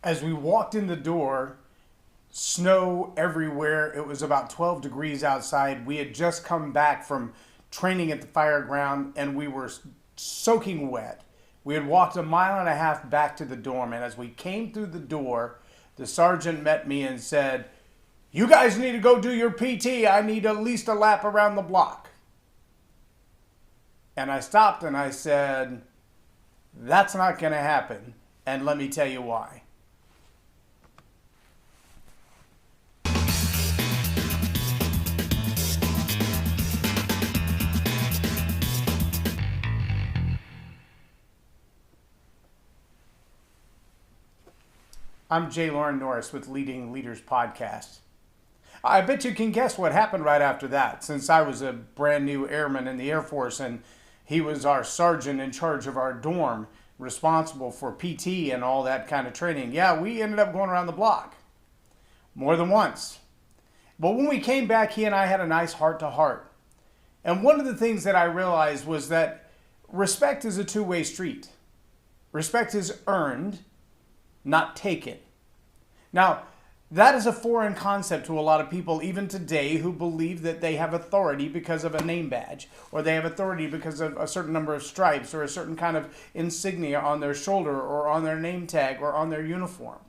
As we walked in the door, snow everywhere. It was about 12 degrees outside. We had just come back from training at the fire ground and we were soaking wet. We had walked a mile and a half back to the dorm, and as we came through the door, the sergeant met me and said, "You guys need to go do your PT. I need at least a lap around the block." And I stopped and I said, "That's not going to happen, and let me tell you why." I'm J Loren Norris with Leading Leaders Podcast. I bet you can guess what happened right after that, since I was a brand new airman in the Air Force and he was our sergeant in charge of our dorm, responsible for PT and all that kind of training. Yeah, we ended up going around the block more than once. But when we came back, he and I had a nice heart-to-heart. And one of the things that I realized was that respect is a two-way street. Respect is earned, not taken. Now, that is a foreign concept to a lot of people even today who believe that they have authority because of a name badge, or they have authority because of a certain number of stripes or a certain kind of insignia on their shoulder or on their name tag or on their uniform.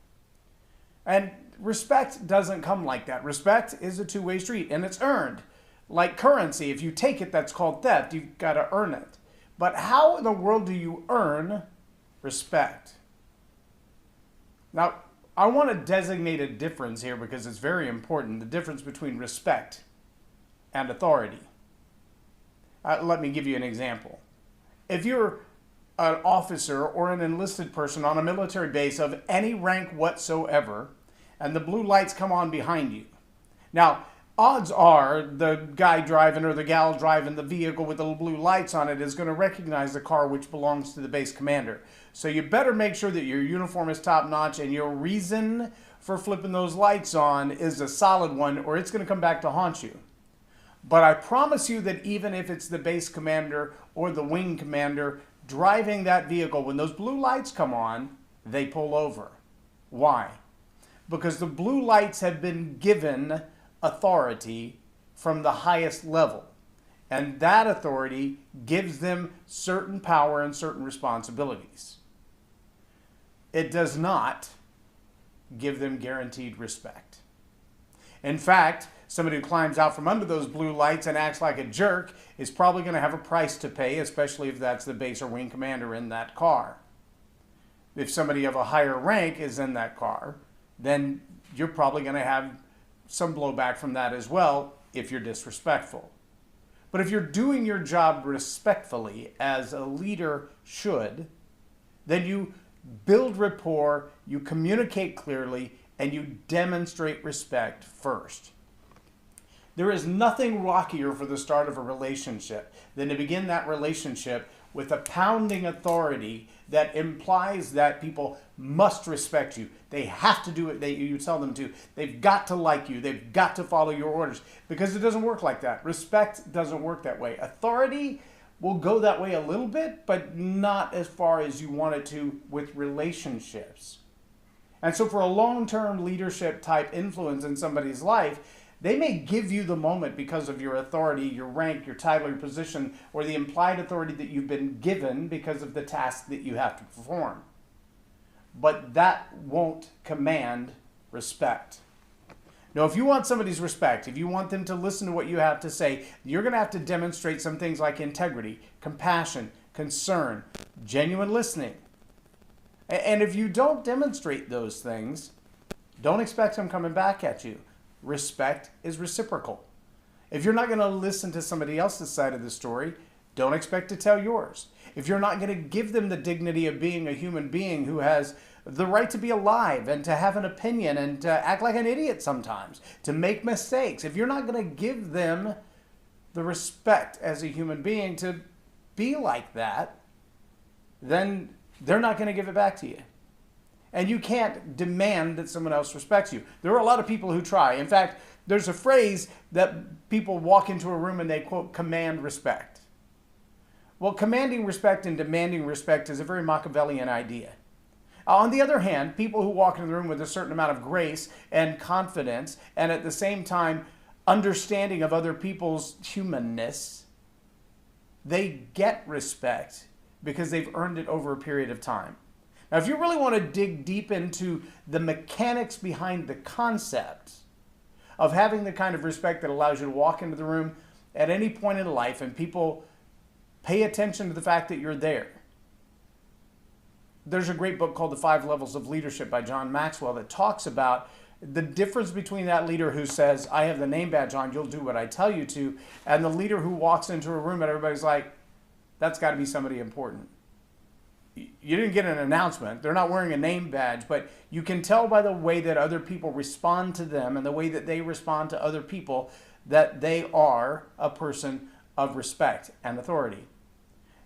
And respect doesn't come like that. Respect is a two-way street, and it's earned. Like currency, if you take it, that's called theft. You've got to earn it. But how in the world do you earn respect? Now, I want to designate a difference here because it's very important, the difference between respect and authority. Let me give you an example. If you're an officer or an enlisted person on a military base of any rank whatsoever, and the blue lights come on behind you. Now, odds are the guy driving or the gal driving the vehicle with the blue lights on it is going to recognize the car which belongs to the base commander. So you better make sure that your uniform is top notch and your reason for flipping those lights on is a solid one, or it's going to come back to haunt you. But I promise you that even if it's the base commander or the wing commander driving that vehicle, when those blue lights come on, they pull over. Why? Because the blue lights have been given authority from the highest level. And that authority gives them certain power and certain responsibilities. It does not give them guaranteed respect. In fact, somebody who climbs out from under those blue lights and acts like a jerk is probably going to have a price to pay, especially if that's the base or wing commander in that car. If somebody of a higher rank is in that car, then you're probably going to have some blowback from that as well if you're disrespectful. But if you're doing your job respectfully, as a leader should, then you build rapport, you communicate clearly, and you demonstrate respect first. There is nothing rockier for the start of a relationship than to begin that relationship with a pounding authority that implies that people must respect you. They have to do it you tell them to. They've got to like you. They've got to follow your orders, because it doesn't work like that. Respect doesn't work that way. Authority will go that way a little bit, but not as far as you want it to with relationships. And so for a long-term leadership type influence in somebody's life, they may give you the moment because of your authority, your rank, your title, your position, or the implied authority that you've been given because of the task that you have to perform. But that won't command respect. Now, if you want somebody's respect, if you want them to listen to what you have to say, you're going to have to demonstrate some things like integrity, compassion, concern, genuine listening. And if you don't demonstrate those things, don't expect them coming back at you. Respect is reciprocal. If you're not going to listen to somebody else's side of the story, don't expect to tell yours. If you're not going to give them the dignity of being a human being who has the right to be alive and to have an opinion and to act like an idiot sometimes, to make mistakes, if you're not going to give them the respect as a human being to be like that, then they're not going to give it back to you. And you can't demand that someone else respects you. There are a lot of people who try. In fact, there's a phrase that people walk into a room and they, quote, command respect. Well, commanding respect and demanding respect is a very Machiavellian idea. On the other hand, people who walk into the room with a certain amount of grace and confidence, and at the same time understanding of other people's humanness, they get respect because they've earned it over a period of time. Now, if you really want to dig deep into the mechanics behind the concept of having the kind of respect that allows you to walk into the room at any point in life and people pay attention to the fact that you're there, there's a great book called The 5 Levels of Leadership by John Maxwell that talks about the difference between that leader who says, I have the name badge on, you'll do what I tell you to, and the leader who walks into a room and everybody's like, that's got to be somebody important. You didn't get an announcement. They're not wearing a name badge, but you can tell by the way that other people respond to them and the way that they respond to other people that they are a person of respect and authority.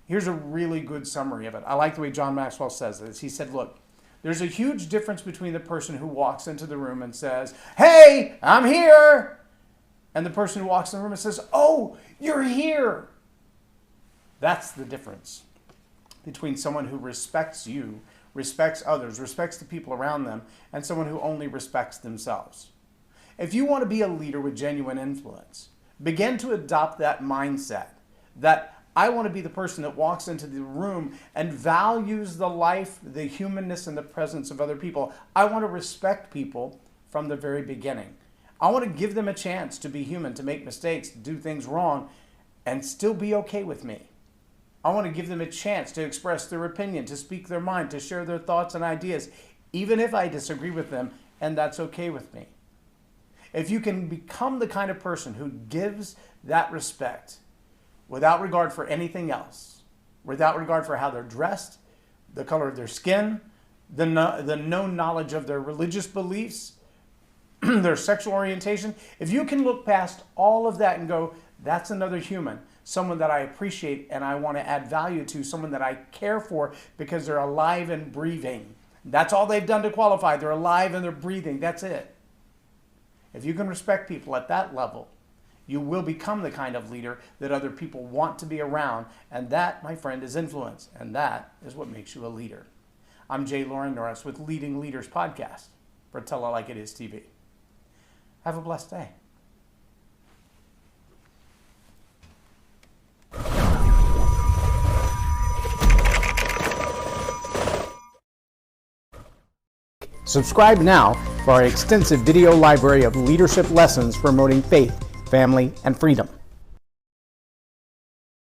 Here's a really good summary of it. I like the way John Maxwell says this. He said, look, there's a huge difference between the person who walks into the room and says, hey, I'm here, and the person who walks in the room and says, oh, you're here. That's the difference between someone who respects you, respects others, respects the people around them, and someone who only respects themselves. If you want to be a leader with genuine influence, begin to adopt that mindset that I want to be the person that walks into the room and values the life, the humanness, and the presence of other people. I want to respect people from the very beginning. I want to give them a chance to be human, to make mistakes, to do things wrong, and still be okay with me. I want to give them a chance to express their opinion, to speak their mind, to share their thoughts and ideas, even if I disagree with them, and that's okay with me. If you can become the kind of person who gives that respect without regard for anything else, without regard for how they're dressed, the color of their skin, the known knowledge of their religious beliefs, their sexual orientation, if you can look past all of that and go, that's another human, someone that I appreciate and I want to add value to, someone that I care for because they're alive and breathing. That's all they've done to qualify. They're alive and they're breathing. That's it. If you can respect people at that level, you will become the kind of leader that other people want to be around. And that, my friend, is influence. And that is what makes you a leader. I'm J Loren Norris with Leading Leaders Podcast for Tell It Like It Is TV. Have a blessed day. Subscribe now for our extensive video library of leadership lessons promoting faith, family, and freedom.